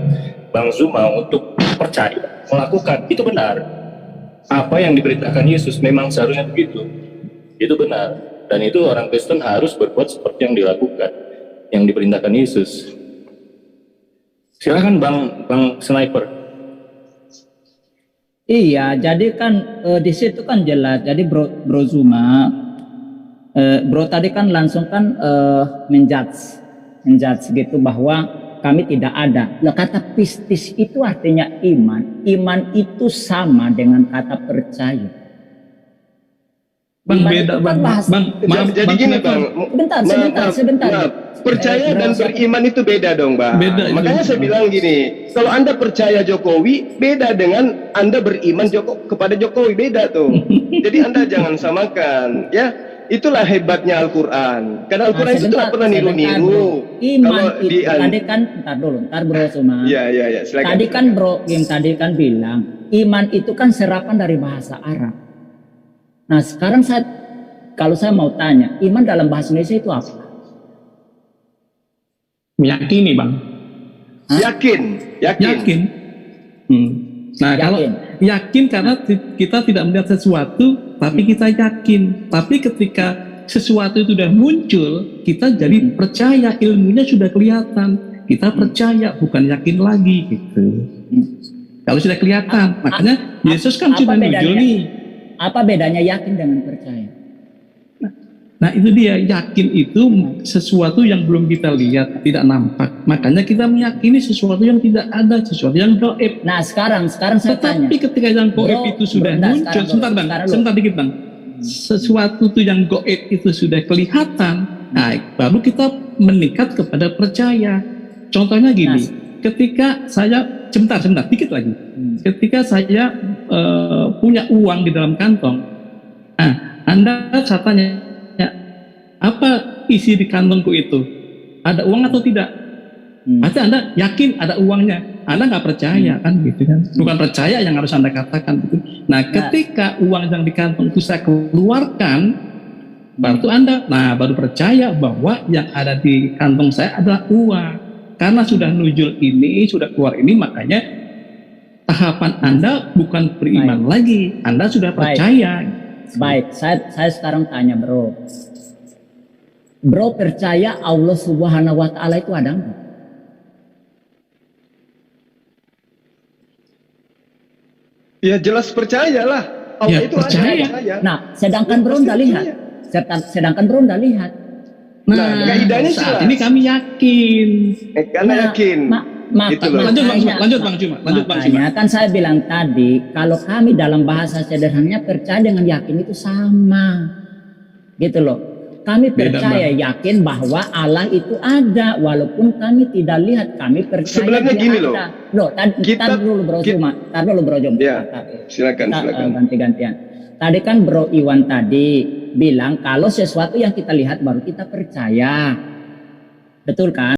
F: Bang Zuma untuk percaya, melakukan, itu benar. Apa yang diberitakan Yesus memang seharusnya begitu. Itu benar. Dan itu orang Kristen harus berbuat seperti yang dilakukan, yang diperintahkan Yesus. Silakan Bang Sniper.
B: Iya, jadi kan di situ kan jelas. Jadi Bro Zuma, Bro tadi kan langsung kan menjudge gitu bahwa kami tidak ada. Lah, kata pistis itu artinya iman. Iman itu sama dengan kata percaya.
G: Bang, beda Bang. Maaf,
A: jadi gini Bang. Sebentar. Percaya dan beriman itu beda dong, Bang.
G: Beda,
A: makanya saya bilang gini, kalau Anda percaya Jokowi, beda dengan Anda beriman kepada Jokowi, beda tuh. Jadi Anda jangan samakan, ya. Itulah hebatnya Al-Quran. Karena Al-Quran itu tidak pernah niru-niru.
B: Iman itu tadi kan, ntar Bro Suma.
A: Iya, silakan.
B: Tadi kan Bro Kim tadi kan bilang, iman itu kan serapan dari bahasa Arab. Nah sekarang kalau saya mau tanya, iman dalam bahasa Indonesia itu apa?
G: Meyakini Bang.
A: Yakin.
G: Nah kalau yakin karena kita tidak melihat sesuatu, tapi kita yakin. Tapi ketika sesuatu itu sudah muncul, kita jadi percaya, ilmunya sudah kelihatan. Kita percaya, bukan yakin lagi gitu. Kalau sudah kelihatan, makanya Yesus kan sudah muncul nih.
B: Apa bedanya yakin dengan percaya?
G: Nah itu dia, yakin itu sesuatu yang belum kita lihat, tidak nampak. Makanya kita meyakini sesuatu yang tidak ada, sesuatu yang gaib.
B: Nah sekarang saya tanya.
G: Tetapi ketika yang gaib itu sudah muncul, sebentar dikit Bang. Sesuatu itu yang gaib itu sudah kelihatan, nah baru kita meningkat kepada percaya. Contohnya gini, ketika saya, sebentar dikit lagi. Ketika saya punya uang di dalam kantong, Anda saya tanya, apa isi di kantongku itu? Ada uang atau tidak? Pasti Anda yakin ada uangnya. Anda nggak percaya kan gitu kan? Bukan percaya yang harus Anda katakan gitu. Nah, ketika uang yang di kantong itu saya keluarkan, baru Anda, baru percaya bahwa yang ada di kantong saya adalah uang. Karena sudah nujul ini, sudah keluar ini, makanya tahapan Anda bukan beriman lagi. Anda sudah percaya.
B: Baik, saya sekarang tanya Bro percaya Allah Subhanahu wa Ta'ala itu ada enggak?
A: Ya jelas percayalah. Allah itu
G: percaya.
A: Ada.
B: Nah, sedangkan Bro enggak lihat. Sedangkan Bro enggak lihat.
A: Kaidahnya
G: saat ini kami yakin.
A: Karena yakin. Gitu loh.
G: Lanjut Bang Juma.
B: Makanya kan saya bilang tadi, kalau kami dalam bahasa sederhananya percaya dengan yakin itu sama, gitu loh. Kami percaya yakin bahwa Allah itu ada, walaupun kami tidak lihat, kami percaya
A: sebenarnya
B: dia
A: gini
B: ada. Loh, tar dulu Bro Juma.
A: Ya, silakan.
B: Ganti-gantian. Tadi kan Bro Iwan tadi bilang kalau sesuatu yang kita lihat baru kita percaya, betul kan?